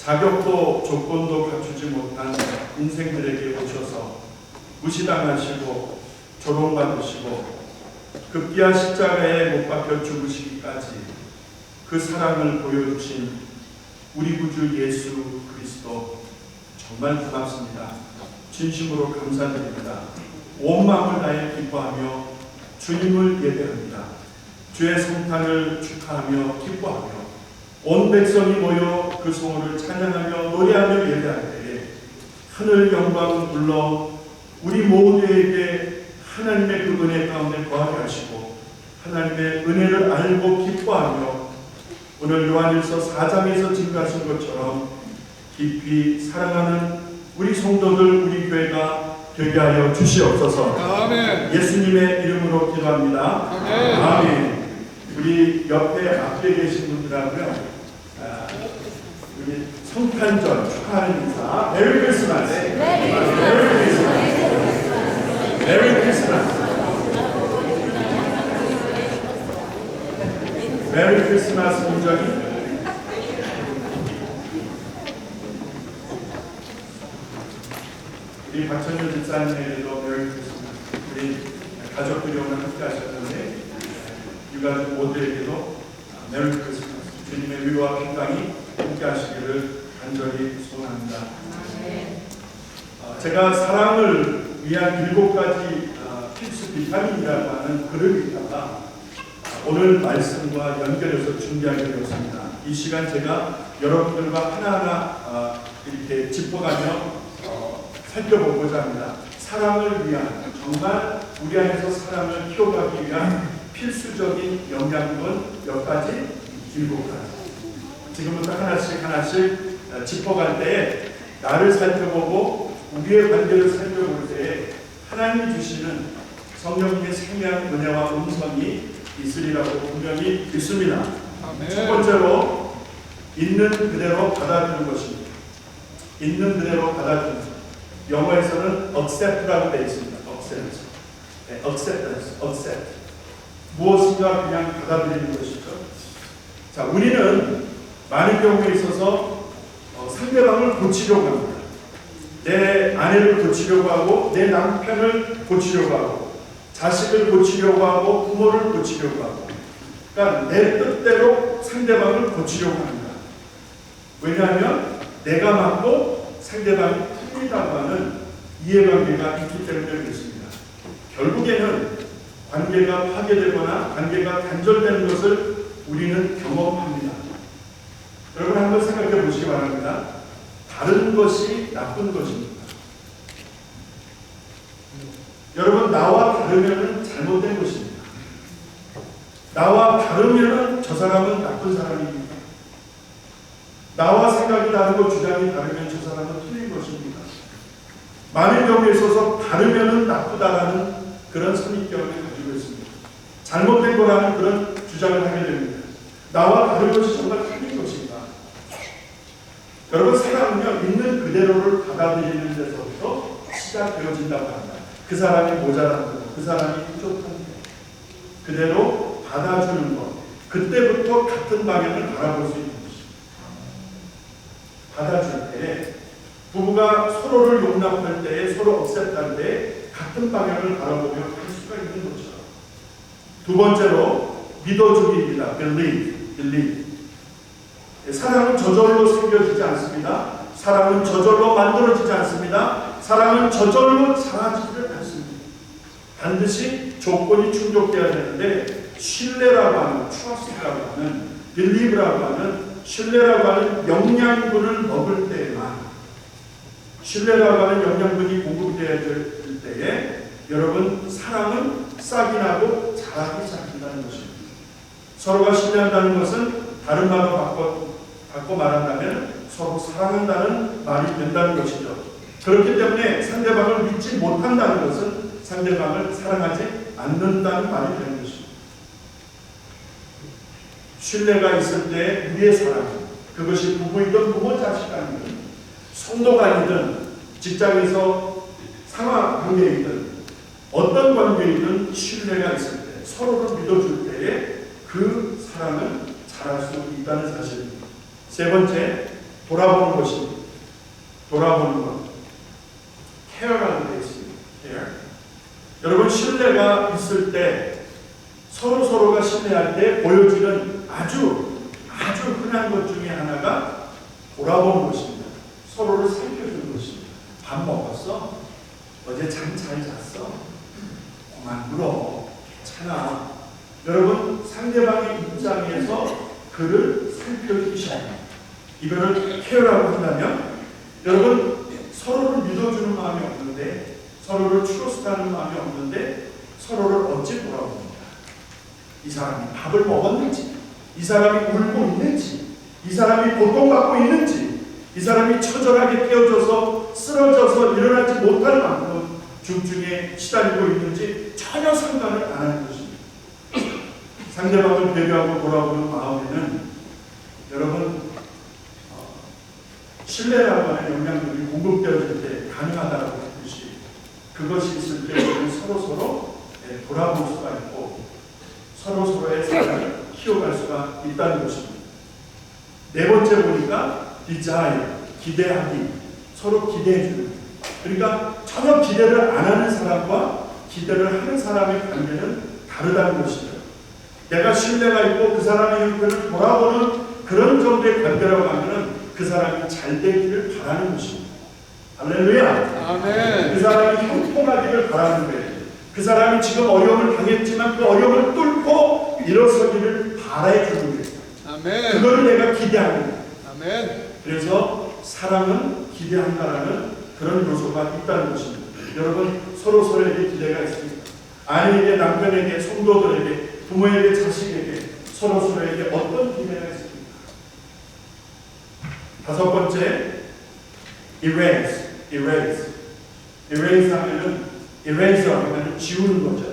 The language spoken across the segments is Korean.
자격도 조건도 갖추지 못한 인생들에게 오셔서 무시당하시고 조롱받으시고 급기야 십자가에 못 박혀 죽으시기까지 그 사랑을 보여주신 우리 구주 예수 그리스도 정말 고맙습니다. 진심으로 감사드립니다. 온 마음을 다해 기뻐하며 주님을 예배합니다. 주의 성탄을 축하하며 기뻐하며 온 백성이 모여 그 성호를 찬양하며 노래하며 예배할 때에 하늘 영광을 불러 우리 모두에게 하나님의 그 은혜 가운데 거하게 하시고 하나님의 은혜를 알고 기뻐하며 오늘 요한일서 4장에서 증거하신 것처럼 깊이 사랑하는 우리 성도들 우리 교회가 되게 하여 주시옵소서. 아멘. 예수님의 이름으로 기도합니다. 아멘. 아멘. 우리 옆에 앞에 계신 분들하고요. 우리 성탄절 축하하는 인사. 메리 크리스마스. 메리 크리스마스. 메리 크리스마스. 메리 크리스마스 문장이 우리 박천주 집사님에게도 메리 크리스마스. 우리 가족들이 오늘 함께 하셨는데 유가족 모두에게도 메리 크리스마스. 주님의 위로와 평강이 함께 하시기를 간절히 소원합니다. 제가 사랑을 위한 7가지 필수 비타민이라고 하는 글을 읽다가 오늘 말씀과 연결해서 준비하게 되었습니다. 이 시간 제가 여러분들과 하나하나 이렇게 짚어가며 살펴보고자 합니다. 사랑을 위한, 정말 우리 안에서 사랑을 키워가기 위한 필수적인 영양분 몇 가지, 7가지. 지금부터 하나씩 짚어갈 때에 나를 살펴보고 우리의 관계를 살펴볼 때에 하나님이 주시는 성령님의 생명한 은혜와 음성이 있으리라고 분명히 믿습니다. 아멘. 첫 번째로 있는 그대로 받아주는 것입니다. 있는 그대로 받아주는 것. 영어에서는 accept라고 되어 있습니다. accept. 무엇인가 그냥 받아들이는 것이죠. 자, 우리는 많은 경우에 있어서 상대방을 고치려고 합니다. 내 아내를 고치려고 하고 내 남편을 고치려고 하고 자식을 고치려고 하고 부모를 고치려고 하고, 그러니까 내 뜻대로 상대방을 고치려고 합니다. 왜냐하면 내가 맞고 상대방이 틀리다고 하는 이해관계가 있기 때문에 그렇습니다. 결국에는 관계가 파괴되거나 관계가 단절되는 것을 우리는 경험합니다. 여러분 한번 생각해 보시기 바랍니다. 다른 것이 나쁜 것입니다. 여러분, 나와 다르면 잘못된 것입니다. 나와 다르면 저 사람은 나쁜 사람입니다. 나와 생각이 다르고 주장이 다르면 저 사람은 틀린 것입니다. 많은 경우에 있어서 다르면 나쁘다라는 그런 선입견을 가지고 있습니다. 잘못된 거라는 그런 주장을 하게 됩니다. 나와 다른 것이 정말 틀린 것입니다. 여러분, 사랑은요, 있는 그대로를 받아들이는 데서부터 시작되어진다고 합니다. 그 사람이 모자란 것, 그 사람이 부족한 것, 그대로 받아주는 것, 그때부터 같은 방향을 바라볼 수 있는 것입니다. 받아줄 때, 부부가 서로를 용납할 때에, 서로 억셉트할 때 같은 방향을 바라보며 갈 수가 있는 거죠. 두 번째로 믿어주기입니다. believe. 사랑은 저절로 생겨지지 않습니다. 사랑은 저절로 만들어지지 않습니다. 사랑은 저절로 사라지지를 않습니다. 반드시 조건이 충족되어야 되는데, 신뢰라고 하는, trust라고 하는, believe라고 하는, 신뢰라고 하는 영양분을 먹을 때에만, 신뢰라고 하는 영양분이 공급되어야 될 때에 여러분, 사랑은 싹이 나고 자라기 시작한다는 것입니다. 서로가 신뢰한다는 것은 다른 말로 바꿔 말한다면 서로 사랑한다는 말이 된다는 것이죠. 그렇기 때문에 상대방을 믿지 못한다는 것은 상대방을 사랑하지 않는다는 말이 되는 것입니다. 신뢰가 있을 때 우리의 사랑, 그것이 부부이든 부모 자식 아니든 성도가 아니든 직장에서 상하 관계이든 어떤 관계이든 신뢰가 있을 때, 서로를 믿어줄 때에 그 사랑은 자랄 수 있다는 사실입니다. 세 번째, 돌아보는 것입니다. 돌아보는 것. 케어라고 되어 있습니다. care. 여러분, 신뢰가 있을 때 서로가 신뢰할 때 보여지는 아주 흔한 것 중에 하나가 돌아보는 것입니다. 서로를 살펴주는 것입니다. 밥 먹었어? 어제 잠 잘 잤어? 그만 물어. 괜찮아. 여러분, 상대방의 입장에서 그를 살펴주셔야 해요. 이거를 케어라고 한다면, 여러분, 서로를 믿어주는 마음이 없는데, 서로를 트러스트하는 마음이 없는데 서로를 어찌 돌아봅니까? 이 사람이 밥을 먹었는지, 이 사람이 울고 있는지, 이 사람이 고통받고 있는지, 이 사람이 처절하게 깨어져서 쓰러져서 일어나지 못할 만큼 중증에 시달리고 있는지 전혀 상관을 안 하는 것입니다. 상대방을 배려하고 돌아보는 마음에는 여러분, 신뢰라고 하는 영향력이 공급되어질 때 가능하다고 했듯이 그것이 있을 때 우리는 서로 돌아볼 수가 있고 서로의 삶을 키워갈 수가 있다는 것입니다. 네 번째 보니까 desire, 기대하기, 서로 기대해주는. 그러니까 전혀 기대를 안 하는 사람과 기대를 하는 사람의 관계는 다르다는 것입니다. 내가 신뢰가 있고 그 사람의 형편을 돌아보는 그런 정도의 관계라고 하면은 그 사람이 잘 되기를 바라는 것입니다. 할렐루야. 아멘. 그 사람이 형통하기를 바라는 거예요. 그 사람이 지금 어려움을 당했지만 그 어려움을 뚫고 일어서기를 바라주는 거예요. 아멘. 그걸 내가 기대하는 거예요. 아멘. 그래서 사랑은 기대한다라는 그런 요소가 있다는 것입니다. 여러분, 서로에게 기대가 있습니다. 아내에게, 남편에게, 성도들에게, 부모에게, 자식에게, 서로에게 어떤 기대가 있습니까? 다섯 번째, erase 하면은 eraser 하면은 지우는 거죠.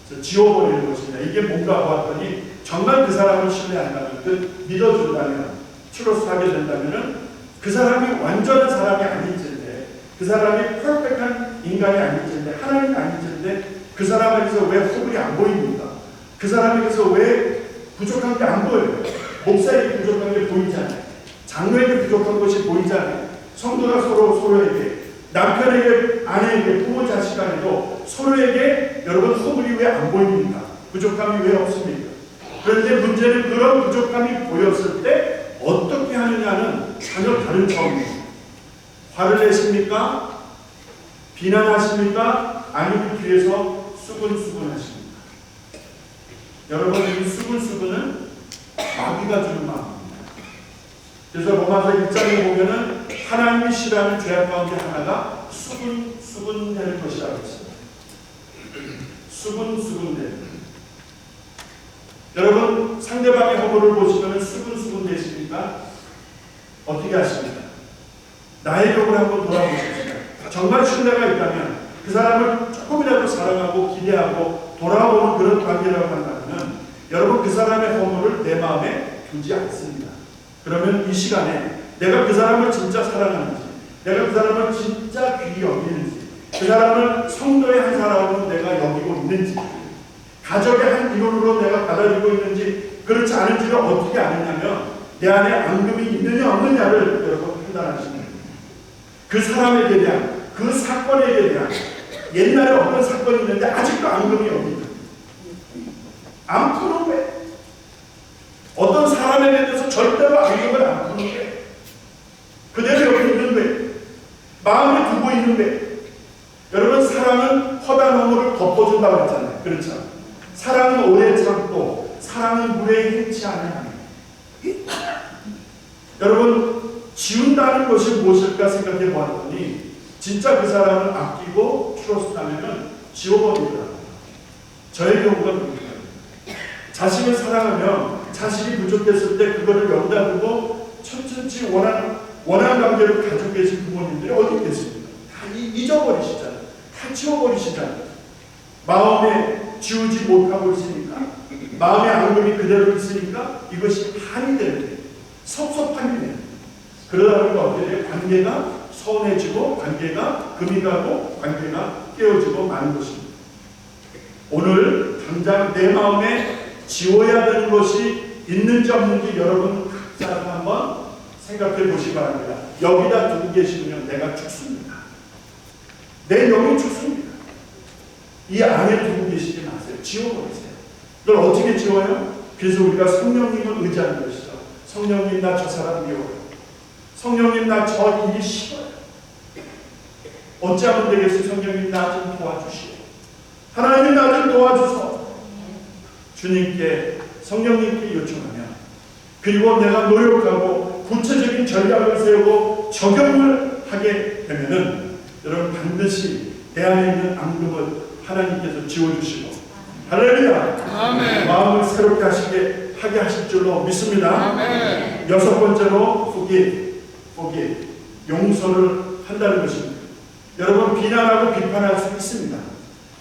그래서 지워버리는 것입니다. 이게 뭔가 보았더니 정말 그 사람을 신뢰한다면, 믿어준다면, 트러스트하게 된다면은 그 사람이 완전한 사람이 아닐텐데, 그 사람이 퍼펙트한 인간이 아닐텐데, 하나님이 아닐텐데 그 사람에게서 왜 허물이 안 보입니까? 그 사람에게서 왜 부족한 게 안 보여요? 목사에게 부족한 게 보이잖아요. 장로에게 부족한 것이 보이잖아요. 성도가 서로에게, 남편에게, 아내에게, 부모 자식 간에도 서로에게 여러분 허물이 왜 안 보입니까? 부족함이 왜 없습니까? 그런데 문제는 그런 부족함이 보였을 때 어떻게 하느냐는 전혀 다른 차원입니다. 화를 내십니까? 비난하십니까? 아니면 뒤에서 수근수근하십니까? 여러분, 이 수근수근은 마귀가 주는 마음입니다. 그래서 로마서 1장에 보면은 하나님이 싫어하는 죄악 가운데 하나가 수근수근되는 것이라고 했습니다. 수근수근되는. 여러분, 상대방의 허물을 보시면 수근수근되십니까? 어떻게 하십니까? 나의 경우를 한번 돌아보십시오. 정말 신뢰가 있다면 그 사람을 조금이라도 사랑하고 기대하고 돌아보는 그런 관계라고 한다면 여러분, 그 사람의 허물을 내 마음에 두지 않습니다. 그러면 이 시간에 내가 그 사람을 진짜 사랑하는지, 내가 그 사람을 진짜 귀히 여기는지, 그 사람을 성도의 한 사람으로 내가 여기고 있는지, 가족의 한 인원으로 내가 받아들이고 있는지, 그렇지 않은지를 어떻게 아느냐면 내 안에 앙금이 있느냐 없느냐를 여러분 판단하시면 됩니다. 그 사람에게 대한, 그 사건에 대한, 옛날에 어떤 사건이 있는데 아직도 앙금이 여기 있다. 안 푸는 왜? 어떤 사람에 대해서 절대로 앙금을 안 푸는 왜? 그대로 여기 있는 왜? 마음에 두고 있는 왜? 여러분, 사랑은 허다한 허물을 덮어준다고 했잖아요. 그렇죠? 사랑은 오래 참고 사랑은 물에 행치 않는. 여러분, 지운다는 것이 무엇일까 생각해 보았더니 진짜 그 사람을 아끼고 트러스트하면 지워버리더라고요. 저의 경우가 그렇습니다. 자식을 사랑하면 자식이 부족했을 때 그거를 여기다 두고 천천히 원한 관계를 가지고 계신 부모님들이 어디 계십니까? 다 잊어버리시잖아요. 다 지워버리시잖아요. 마음에 지우지 못하고 있으니까, 마음의 앙금이 그대로 있으니까 이것이 한이 되는데, 섭섭함이 되는. 그러다 보니까 어떻게 돼요? 관계가 서운해지고, 관계가 금이 가고, 관계가 깨어지고 마는 것입니다. 오늘 당장 내 마음에 지워야 되는 것이 있는지 없는지 여러분 각자가 한번 생각해 보시기 바랍니다. 여기다 두고 계시면 내가 죽습니다. 내 영이 죽습니다. 이 안에 두고 계시지 마세요. 지워버리세요. 이걸 어떻게 지워요? 그래서 우리가 성령님을 의지하는 것이죠. 성령님, 나 저 사람 미워요. 성령님, 나 저 일이 싫어요. 어찌하면 되겠어요? 성령님, 나 좀 도와주시오. 하나님, 나 좀 도와주소. 주님께, 성령님께 요청하면, 그리고 내가 노력하고 구체적인 전략을 세우고 적용을 하게 되면은 여러분 반드시 내 안에 있는 앙금을 하나님께서 지워주시고, 할렐루야, 아멘. 마음을 새롭게 하게 하실 줄로 믿습니다. 아멘. 여섯 번째로 forgive, 용서를 한다는 것입니다. 여러분, 비난하고 비판할 수 있습니다.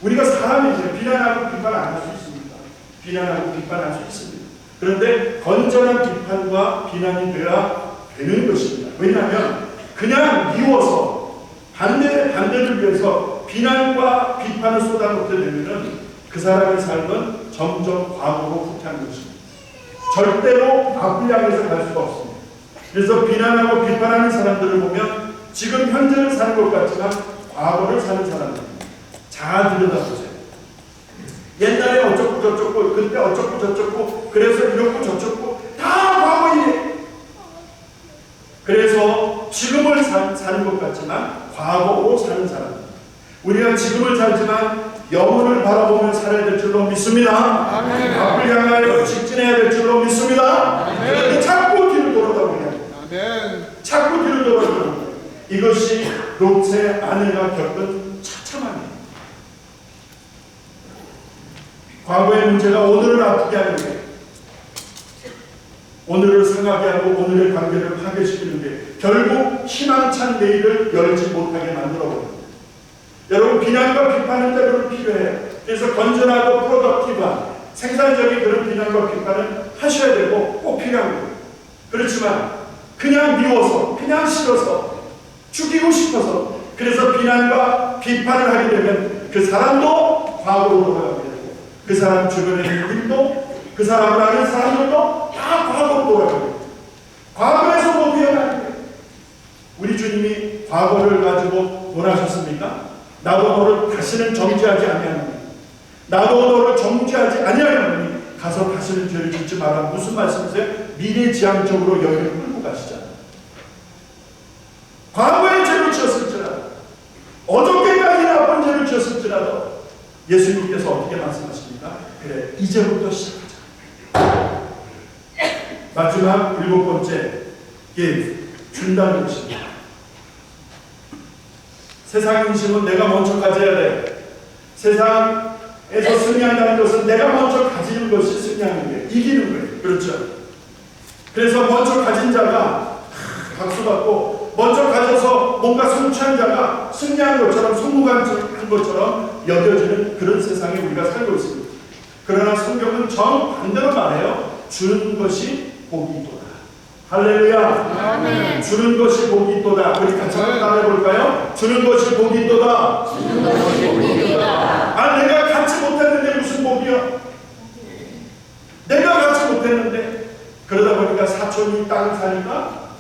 우리가 사람이죠. 비난하고 비판 안 할 수 있습니다. 비난하고 비판할 수 있습니다. 그런데 건전한 비판과 비난이 되어야 되는 것입니다. 왜냐하면 그냥 미워서 반대를 위해서 비난과 비판을 쏟아놓게 되면은 그 사람의 삶은 점점 과거로 후퇴하는 것입니다. 절대로 앞을 향해서 갈 수가 없습니다. 그래서 비난하고 비판하는 사람들을 보면 지금 현재를 사는 것 같지만 과거를 사는 사람들입니다. 잘 들여다보세요. 옛날에 어쩌고 저쩌고, 그때 어쩌고 저쩌고, 그래서 이렇고 저쩌고, 다 과거이래. 그래서 지금을 사는 것 같지만 과거로 사는 사람. 우리가 지금을 살지만 영혼을 바라보며 살아야 될 줄로 믿습니다. 아멘. 앞을 향하여 직진해야 될 줄로 믿습니다. 그런데 자꾸 뒤를 돌아다보냐. 자꾸 뒤를 돌아다보냐. 이것이 롯의 아내가 겪은 처참함이에요. 과거의 문제가 오늘을 아프게 하는 게, 오늘을 상하게 하고 오늘의 관계를 파괴시키는 게 결국 희망찬 내일을 열지 못하게 만들어버립니다. 여러분, 비난과 비판은 때로는 필요해요. 그래서 건전하고 프로덕티브한 생산적인 그런 비난과 비판을 하셔야 되고 꼭 필요한 거예요. 그렇지만 그냥 미워서, 그냥 싫어서, 죽이고 싶어서, 그래서 비난과 비판을 하게 되면 그 사람도 과거로 돌아가게 되고, 그 사람 주변에 있는 일도, 그 사람을 아는 사람들도 다 과거로 돌아가게 됩니다. 과거에서 못 헤어나는 거예요. 우리 주님이 과거를 가지고 원하셨습니까? 나도 너를 다시는 정죄하지 아니하노니, 나도 너를 정죄하지 아니하노니 가서 다시는 죄를 짓지 마라. 무슨 말씀이세요? 미래지향적으로 여기를 끌고 가시잖아요. 과거에 죄를 지었을지라도, 어저께까지 나쁜 죄를 지었을지라도 예수님께서 어떻게 말씀하십니까? 그래, 이제부터 시작하자. 마지막 일곱 번째, 준다는 것입니다. 세상 인심은 내가 먼저 가져야 돼. 세상에서 승리한다는 것은 내가 먼저 가지는 것이 승리하는 거예요. 이기는 거예요. 그렇죠? 그래서 먼저 가진 자가 박수받고, 먼저 가져서 뭔가 성취한 자가 승리한 것처럼, 성공한 것처럼 여겨지는 그런 세상에 우리가 살고 있습니다. 그러나 성경은 정반대로 말해요. 주는 것이 복이 있도다. 할렐루야. 아멘. 주는 것이 복이 있도다. 우리 같이 한번 따라해볼까요? 주는 것이 복이 있도다. 주는 것이 복이 있도다. 아, 내가 갖지 못했는데 무슨 복이요? 내가 갖지 못했는데. 그러다 보니까 사촌이 땅 사니까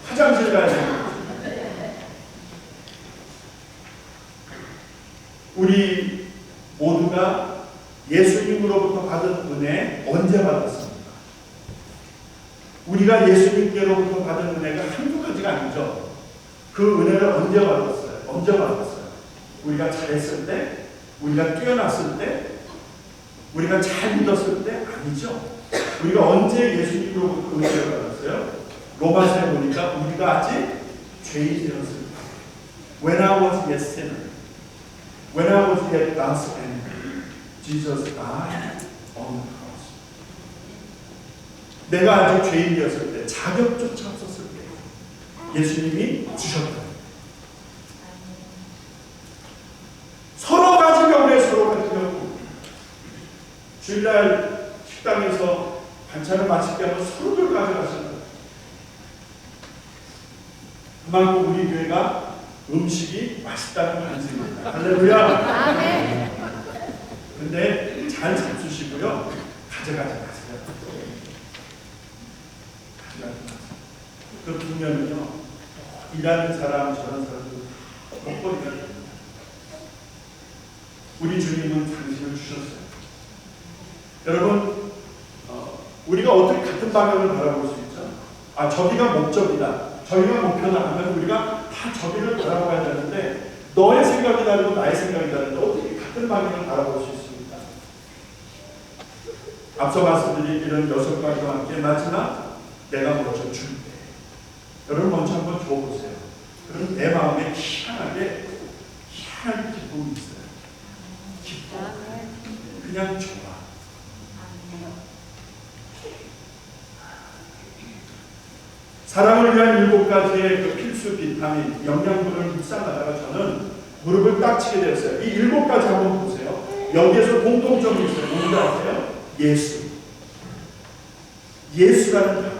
화장실 가야 돼요. 우리 모두가 예수님으로부터 받은 은혜 언제 받았습니까? 우리가 예수님께로부터 받은 은혜가 한두 가지가 아니죠. 그 은혜를 언제 받았어요? 언제 받았어요? 우리가 잘했을 때? 우리가 뛰어났을 때? 우리가 잘 믿었을 때? 아니죠. 우리가 언제 예수님으로부터 은혜를 받았어요? 로마서에 보니까 우리가 아직 죄인이었을 때. When I was yet sinner, when I was yet God's enemy, Jesus died on the cross. 내가 아직 죄인이었을 때, 자격조차 없었을 때 예수님이 주셨다. 서로 가진 경우에 서로 가진 경우. 주일날 식당에서 반찬을 맛있게 하면 서로들 가져가신다. 그만큼 우리 교회가 음식이 맛있다는 반증입니다. 할렐루야. 아멘. 근데 잘 잡수시고요. 가져가지 마세요. 가져가지 마세요. 그 국면은요, 일하는 사람, 저런 사람들 먹거리가 됩니다. 우리 주님은 당신을 주셨어요. 여러분, 우리가 어떻게 같은 방향을 바라볼 수 있죠? 아, 저기가 목적이다, 저기가 목표다 하면 우리가 다 저기를 바라봐야 되는데, 너의 생각이 다르고 나의 생각이 다른데 어떻게 같은 방향을 바라볼 수 있습니까? 앞서 말씀드린 이런 6가지와 함께 마지막 내가 먼저 줄게. 여러분 먼저 한번 줘보세요. 그럼 내 마음에 희한하게 기쁨이 있어요. 기뻐. 그냥 좋아. 사랑을 위한 7가지의 그 필수 비타민, 영양분을 묵상하다가 저는 무릎을 딱 치게 되었어요. 이 7가지 한번 보세요. 여기에서 공통점이 있어요. 뭔지 아세요? 예수. 예수라는 분.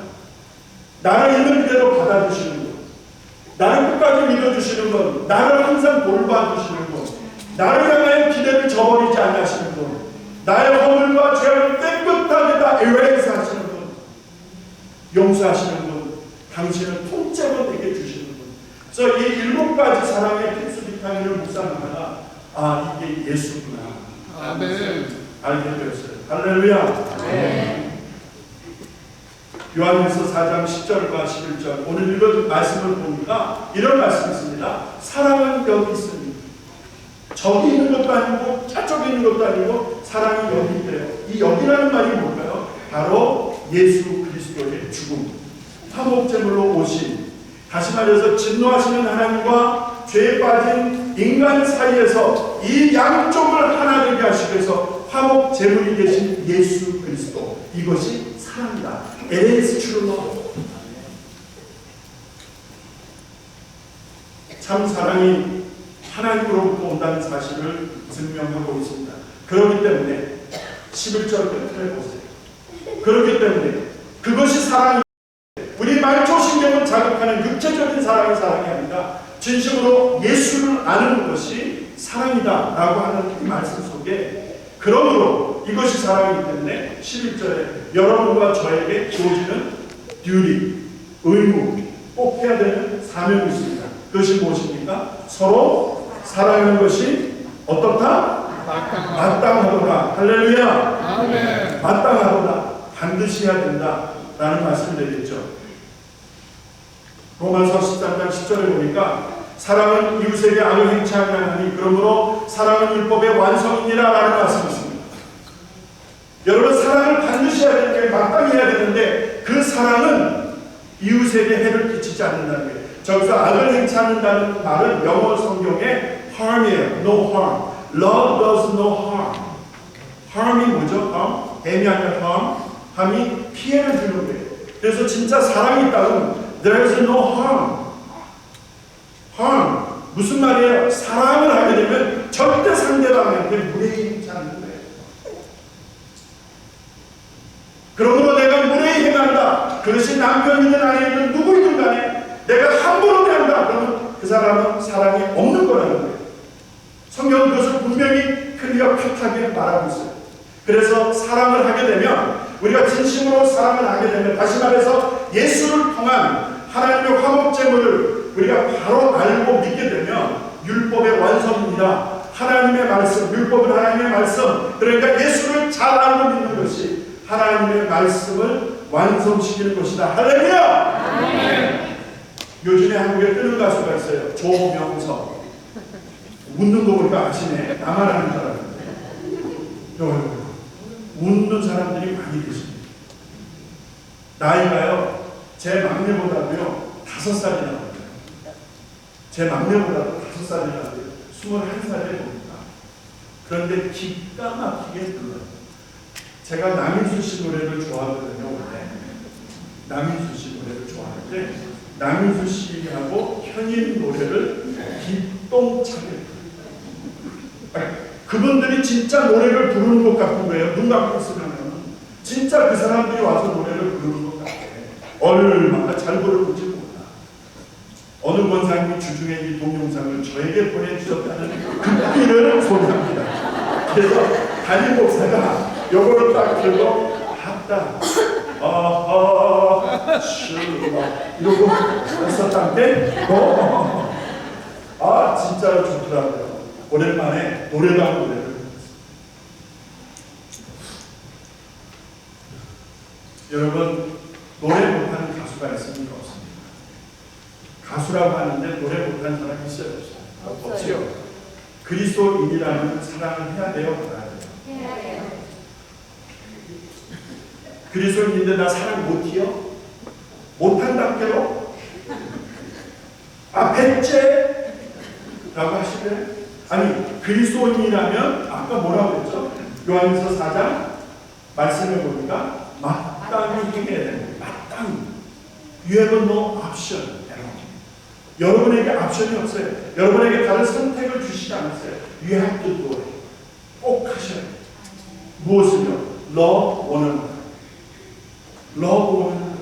나를 있는 그대로 받아주시는 분. 나를 끝까지 믿어주시는 분. 나를 항상 돌봐주시는 분. 나를 향하여 기대를 저버리지 않으시는 분. 나의 허물과 죄를 깨끗하게 다 erase 하시는 분. 용서하시는 분. 당신은 통째로 내게 주시는 분. 그래서 이 7가지 사랑의 필수 비타민을 묵상하다가 아, 이게 예수구나. 아멘. 알게 되었어요. 할렐루야. 아멘. 요한일서 4장 10절과 11절 오늘 읽은 말씀을 보니까 이런 말씀이 있습니다. 사랑은 여기 있습니다. 저기 있는 것도 아니고 저쪽에 있는 것도 아니고 사랑이 여기 있대요. 이 여기라는 말이 뭘까요? 바로 예수 그리스도의 죽음, 화목제물로 오신, 다시 말해서 진노하시는 하나님과 죄에 빠진 인간 사이에서 이 양쪽을 하나 되게 하시기 위해서 화목제물이 되신 예수 그리스도, 이것이 사랑이다. It is true love. 참 사랑이 하나님으로부터 온다는 사실을 증명하고 있습니다. 그렇기 때문에 11절 끝을 보세요. 그렇기 때문에 그것이 사랑이, 우리 말초신경을 자극하는 육체적인 사랑이 아니라 진심으로 예수를 아는 것이 사랑이다 라고 하는 이 말씀 속에, 그러므로 이것이 사랑이기 때문에 11절에 여러분과 저에게 주어지는 duty, 의무, 꼭 해야 되는 사명이 있습니다. 그것이 무엇입니까? 서로 사랑하는 것이 어떻다? 마땅하도다. 할렐루야. 아멘. 마땅하도다. 반드시 해야 된다 라는 말씀을 드리겠죠. 로마서 13장 10절에 보니까 사랑은 이웃에게 악을 행치 아니하니 그러므로 사랑은 율법의 완성이니라 라는 말씀이 있습니다. 여러분, 사랑을 반드시 해야 되는 게, 마땅히 해야 되는데 그 사랑은 이웃에게 해를 끼치지 않는다는 거예요. 저기서 악을 행치 않는다는 말은 영어 성경에 harm이에요. No harm. Love does no harm. harm이 뭐죠? harm? M이 아니라 harm. harm이 피해를 주는 거예요. 그래서 진짜 사랑이 있다면 there is no harm. harm. 무슨 말이에요? 사랑을 하게 되면 절대 상대방한테 무례히 않는 거예요. 그러므로 내가 무례히 행한다. 그것이 남편이든 아내이든 누구이든 간에 내가 함부로 대한다. 그러면 그 사람은 사랑이 없는 거라는 거예요. 성경은 그것을 분명히 클리어 컷하게 말하고 있어요. 그래서 사랑을 하게 되면, 우리가 진심으로 사랑을 하게 되면, 다시 말해서 예수를 통한 하나님의 화목제물을 우리가 바로 알고 믿게 되면 율법의 완성입니다. 하나님의 말씀, 율법은 하나님의 말씀, 그러니까 예수를 잘 알고 믿는 것이 하나님의 말씀을 완성시키는 것이다. 할렐루야! 아멘. 요즘에 한국에 뜨는 가수가 있어요. 조명석. 웃는 거 보니까 아시네. 나만 아는 줄 알았는데. 웃는 사람들이 많이 계십니다. 나이가요, 제 막내보다도요 5살이 나옵니다. 제 막내보다도 5살이 나고요 21살에 봅니다. 그런데 기가 막히게 들어요. 제가 남인수 씨 노래를 좋아하거든요. 원래 남인수 씨 노래를 좋아하는데 남인수 씨하고 현인 노래를 기똥차게 그분들이 진짜 노래를 부르는 것 같은 거예요. 눈 감고 있으면 진짜 그 사람들이 와서 노래를 부르는 것 같아. 얼마나 잘 부르는지 몰라. 어느 권사님이 주중에 이 동영상을 저에게 보내주셨다는 그 일을 소개합니다. 그래서 담임 목사가 요거를 딱 들고 봤다. 슈가 이러고 했었던 게 진짜로 좋더라고요. 오랜만에 노래방 노래를 했어요. 여러분, 노래 못하는 가수가 있습니까? 없습니까? 가수라고 하는데 노래 못하는 사람이 있어요? 없어요? 없지요. 그리스도인이라는 사랑을 해야 돼요? 말아야 돼요? 해야 돼요. 그리스도인인데 나 사랑 못해요? 못한답게요? 백제? 라고 하시네? 아니, 그리스도인이라면 아까 뭐라고 했죠? 요한일서 4장 말씀해 보니까 마땅히 행해야 됩니다. 마땅히. You have no option. 여러분에게 옵션이 없어요. 여러분에게 다른 선택을 주시지 않았어요. You have to do it. 꼭 하셔야 돼요. 무엇을요? Love one another. Love one another.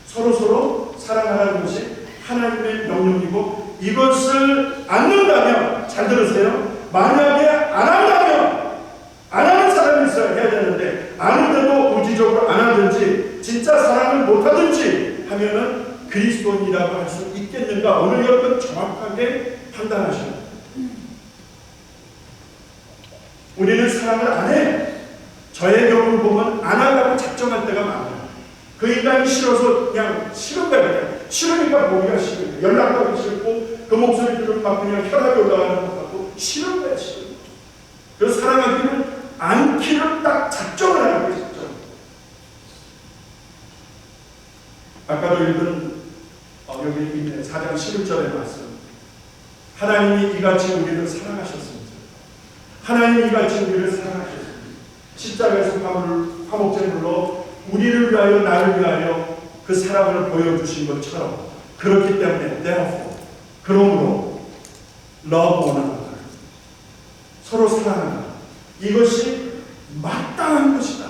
서로 사랑하라는 것이 하나님의 명령이고, 이것을 않는다면, 잘 들으세요. 만약에 안 한다면, 안 하는 사람이 있어야 해야 되는데, 아는데도 의지적으로 안 하든지, 진짜 사랑을 못 하든지 하면은 그리스도인이라고 할 수 있겠는가? 오늘 여러분 정확하게 판단하셔야 돼요. 우리는 사랑을 안 해. 저의 경우를 보면 안 하려고 작정할 때가 많아요. 그 인간이 싫어서 그냥 싫은 거야. 그냥 싫으니까 보기가 싫은 거야. 연락하기 싫고 그 목소리 들으면 막 그냥 혈압이 올라가는 것 같고 싫은 거야. 싫은 거야. 그래서 사랑하기는 않기를 딱 작정을 하는 거예요. 작정. 아까도 읽은 여기 있는 4장 11절의 말씀. 하나님이 이같이 우리를 사랑하셨습니다. 하나님이 이같이 우리를 사랑하셨습니다. 십자가에서 화목제물로 우리를 위하여 나를 위하여 그 사랑을 보여주신 것처럼, 그렇기 때문에 그러므로 love one another. 서로 사랑한다. 이것이 마땅한 것이다.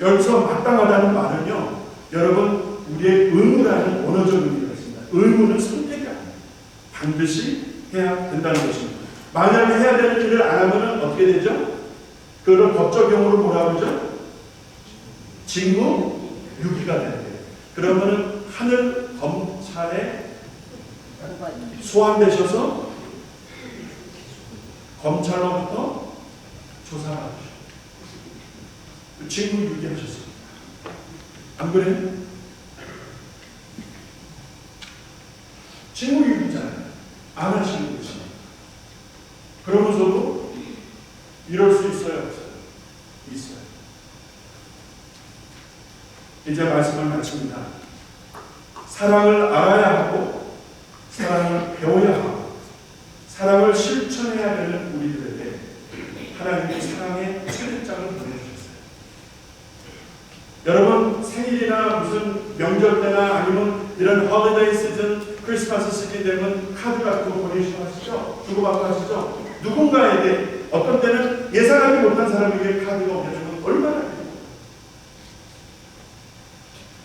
여기서 마땅하다는 말은요, 여러분, 우리의 의무라는 언어적 의미가 있습니다. 의무는 선택이 아닙니다. 반드시 해야 된다는 것입니다. 만약에 해야 되는 일을 안 하면 어떻게 되죠? 그걸 법적용어로 뭐라고 그러죠? 직무유기가 되는데, 그러면은 하늘 검찰에 소환되셔서 검찰로부터 조사를 하시죠. 직무유기 하셨습니다. 안 그래요? 직무유기잖아요. 안 하시는 것이. 그러면서도 이럴 수 있어요? 없어요? 있어요. 이제 말씀을 마칩니다. 사랑을 알아야 하고, 사랑을 배워야 하고, 사랑을 실천해야 되는 우리들에게 하나님이 사랑의 초대장을 보내주셨어요. 여러분, 생일이나 무슨 명절 때나 아니면 이런 홀리데이 시즌, 크리스마스 시즌 되면 카드 같은 거 보내주시고 하시죠? 주고받고 하시죠? 누군가에게, 어떤 때는 예상하지 못한 사람에게 카드가 오면 얼마나 됩니까?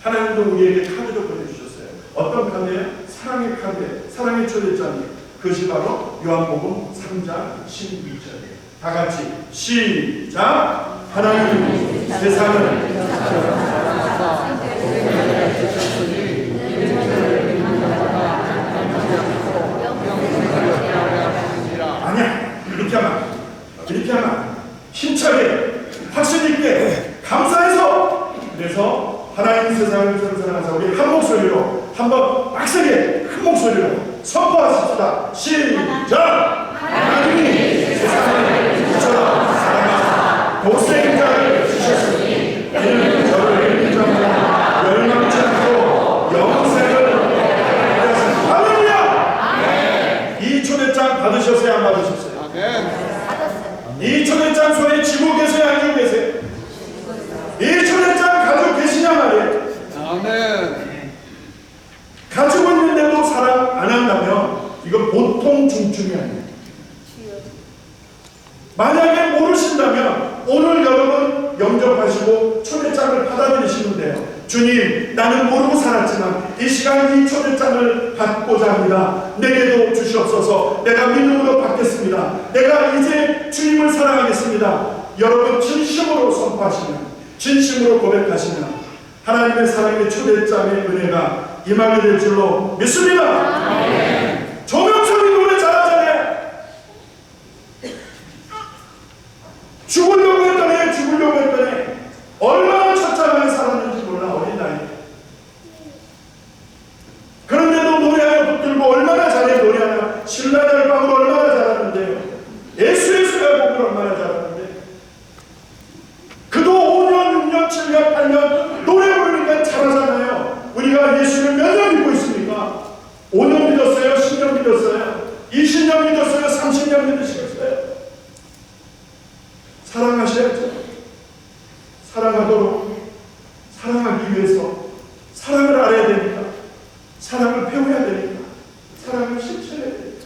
하나님도 우리에게 카드를 보내주셨어요. 어떤 카드예요? 사랑의 카드예요. 사랑의 초대장이에요. 그것이 바로 요한복음 3장 12절이에요. 다 같이 시작! 하나님 세상을 아니야, 이렇게 하면 힘차게 확신 있게 감사해서, 그래서 하나님 세상을 사랑하사 우리 한 목소리로 한번 빡세게 큰 목소리로 선포하십시다. 시작! 하나님이 세상을 이처럼 사랑하사 독생자를 주셨으니 이는 저를 인정하여 멸망치 않고 영생을 얻으셨습니다. 할렐루야! 이 초대장 받으셨어요? 안 받으셨어요? 이 초대장 손에 쥐고 계세요? 안 쥐고 계세요? 이 초대장 가지고 계시냐 말이에요? 아멘. 가지고 있는데도 사랑 안 한다면 이건 보통 중증이 아니에요. 만약에 모르신다면 오늘 여러분 영접하시고 초대장을 받아들이시면 돼요. 주님, 나는 모르고 살았지만 이 시간 이 초대장을 받고자 합니다. 내게도 주시옵소서. 내가 믿음으로 받겠습니다. 내가 이제 주님을 사랑하겠습니다. 여러분 진심으로 선포하시면, 진심으로 고백하시면 하나님의 사랑의 초대장의 은혜가 임하게 될 줄로 믿습니다. 조명석이 노래 잘하잖아요. 죽으려고 했더니 얼마나 처참하게 살았는지 몰라. 어린 나이에. 그런데도 노래하여 붙들고 얼마나 잘해. 노래하여 신라절방을 얼마나 잘하는데요. 예수의 수야곡을 얼마나 잘하는데. 그도 5년, 6년, 7년, 8년 노래 부르니까 잘하잖아요. 우리가 예수를 몇 년 믿고 있습니까? 5년 믿었어요? 10년 믿었어요? 20년 믿었어요? 30년 믿으시겠어요? 사랑하셔야죠. 사랑하기 위해서 사랑을 알아야 되니까, 사랑을 배워야 되니까, 사랑을 실천해야 되니까.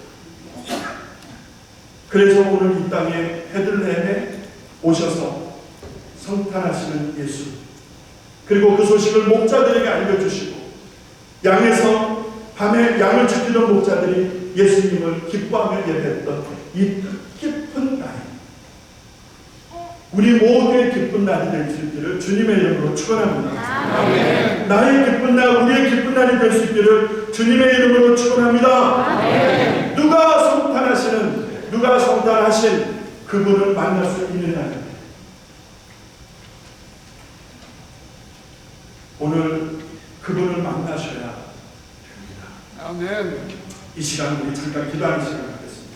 그래서 오늘 이 땅에 베들레헴에 오셔서 성탄하시는 예수, 그리고 그 소식을 목자들에게 알려주시고, 양에서 밤에 양을 지키던 목자들이 예수님을 기뻐하며 예배했던 이 뜻깊은 날, 우리 모두의 기쁜 날이 될 수 있기를 주님의 이름으로 축원합니다. 아멘. 나의 기쁜 날, 우리의 기쁜 날이 될 수 있기를 주님의 이름으로 축원합니다. 아멘. 누가 성탄하신 그분을 만날 수 있는 날입니다. 오늘 그분을 만나셔야 됩니다. 아멘. 이 시간 우리 잠깐 기도하는 시간 갖겠습니다.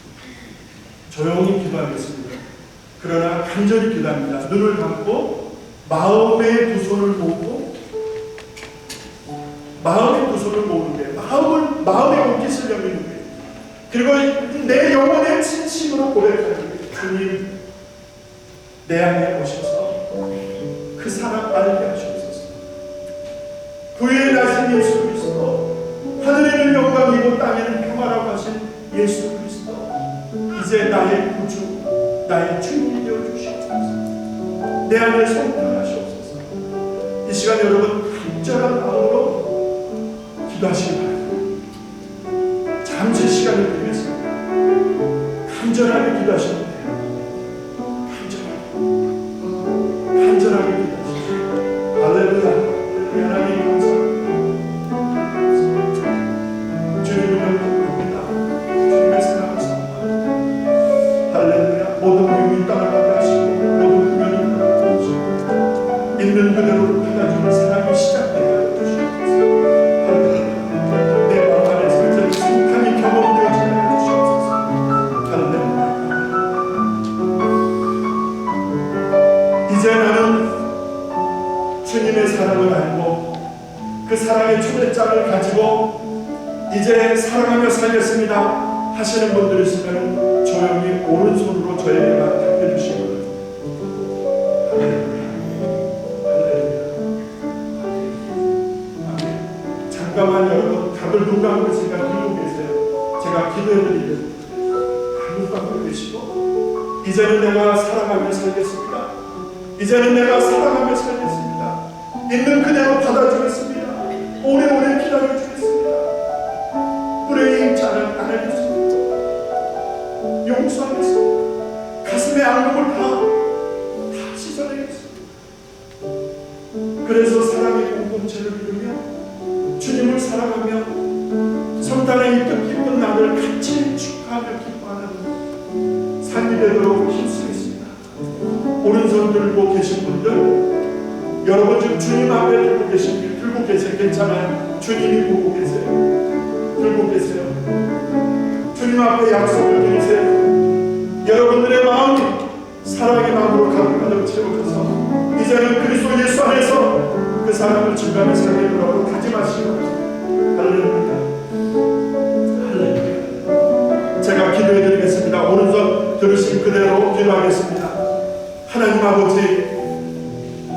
조용히 기도하겠습니다. 그러나 간절히 기도합니다. 눈을 감고 마음의 두 손을 모으고, 마음의 두 손을 모으는데 마음의 옷깃을 여미는 거예요. 그리고 내 영혼의 진심으로 고백하는 거예요. 주님, 내 안에 오셔서 그 사랑 알게 하시옵소서. 부의 나신 예수 그리스도, 하늘에는 영광이고 땅에는 평화라고 하신 예수 그리스도, 이제 나의 구주, 나의 주님이 되어주시옵소서. 내 안에 성탄하시옵소서. 이 시간 여러분 간절한 마음으로 기도하시기 바랍니다. 잠시 시간을 드리겠습니다. 간절하게 기도하시면 돼요. 간절하게 기도하십시오. 할렐루야. 하나님 감사합니다. 주님을 기뻐합니다. 주님의 사랑을 사모합니다. 할렐루야. 모든 위험이 떠나가게 하시고, 모든 구면이 떠나가게 하시고, 있는 그대로 받아주는 사랑이 시작되게 하여 주시옵소서. 할렐루야. 내 마음 안에 설정이 성탄이 경험되어지게 하여 주시옵소서. 할렐루야. 이제 나는 주님의 사랑을 알고 그 사랑의 초대장을 가지고 이제 사랑하며 살겠습니다 하시는 분들 있으면 조용히 오른손으로 저에게만 닦여주시고요. 할렐루야. 할렐루야. 아멘. 잠깐만 여러분 답을 눈 감고 있으니까 들고 계세요. 제가 기도해드리겠습니다. 눈 감고 계시고, 이제는 내가 사랑하며 살겠습니다. 이제는 내가 사랑하며 살겠습니다. 있는 그대로 받아주겠습니다. 오래오래 기다려주겠습니다. 불의의 자는 안 하겠습니다. 용서하겠습니다. 가슴의 앙금을 다 씻어내겠습니다. 그래서 사랑의 공동체를 이루며 주님을 사랑하며 성탄의 이 뜻깊은 날을 같이 축하하며 기뻐하는 삶이 되도록 힘쓰겠습니다. 오른손 들고 계신 분들, 여러분 지금 주님 앞에 들고 계세요. 괜찮아요. 주님이 보고 계세요. 들고 계세요. 주님 앞에 약속을 드리세요. 여러분들의 마음이 사랑의 마음으로 가득가득 채워져서 이제는 그리스도 예수 안에서 그 사랑을 증가하며 살게 되도록 다짐하시고, 할렐루야. 할렐루야. 제가 기도해 드리겠습니다. 오른손 들으신 그대로 기도하겠습니다. 하나님 아버지,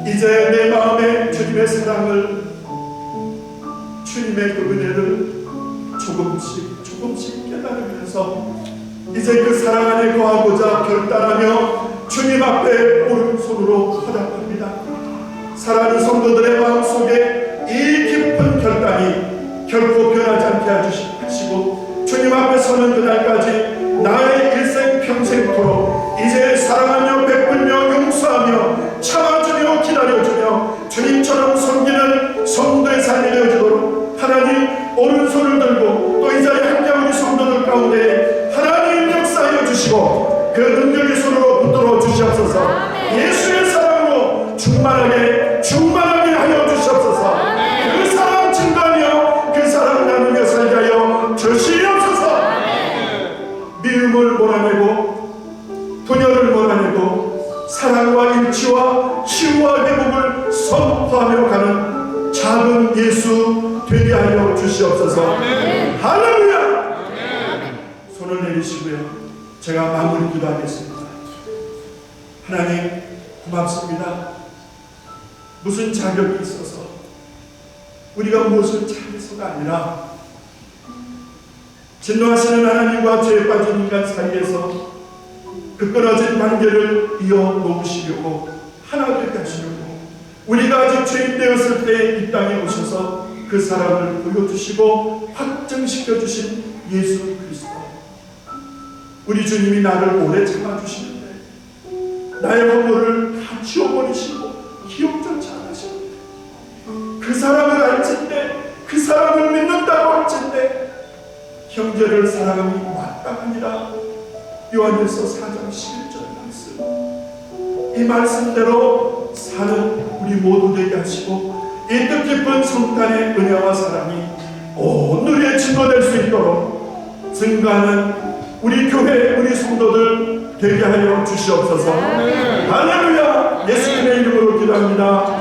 이제 내 마음에 주님의 사랑을, 주님의 그 은혜를 조금씩 깨달으면서 이제 그 사랑 안에 거하고자 결단하며 주님 앞에 오른손으로 화답합니다. 사랑하는 성도들의 마음속에 이 깊은 결단이 결코 변하지 않게 하시고, 주님 앞에 서는 그날까지 나의 일생 평생토록 이제 사랑하며 베풀며 용서하며 참아주며 기다려주며 주님처럼 섬기는 성도의 삶이 되어지도록 하나님 오른손을 들고 또 이 자리에 함께한 우리 성도들 가운데 하나님 역사하여 주시고 그 능력의 손으로 붙들어 주시옵소서. 예수의 사랑으로 충만하게 하여 주시옵소서. 그 사랑 증거하며 그 사랑 나누며 살게 하여 주시옵소서. 미움을 몰아내고 분열을 몰아내고 사랑과 일치와 치유와 회복을 선포하며 가는 작은 예수 되게 하여 주시옵소서. 할렐루야. 손을 내리시고요, 제가 마무리 기도하겠습니다. 하나님 고맙습니다. 무슨 자격이 있어서 우리가 무엇을 잘해서가 아니라 진노하시는 하나님과 죄에 빠진 인간 사이에서 그 끊어진 관계를 이어놓으시려고 하나 되게 하시려고 우리가 아직 죄인 되었을 때 이 땅에 오셔서 그 사랑을 보여주시고 확증시켜 주신 예수 그리스도, 우리 주님이 나를 오래 참아주시는데 나의 허물을 다 지워버리시고 기억조차 안 하시는데 그 사랑을 알진데 그 사랑을 믿는다고 할진데 형제를 사랑함이 마땅하니라. 요한일서 4장 11절 말씀, 이 말씀대로 사는 우리 모두 되게 하시고 이 뜻깊은 성탄의 은혜와 사랑이 온 누리의 증거될 수 있도록 증거하는 우리 교회 우리 성도들 되게 하여 주시옵소서. 할렐루야. 예수님의 이름으로 기도합니다.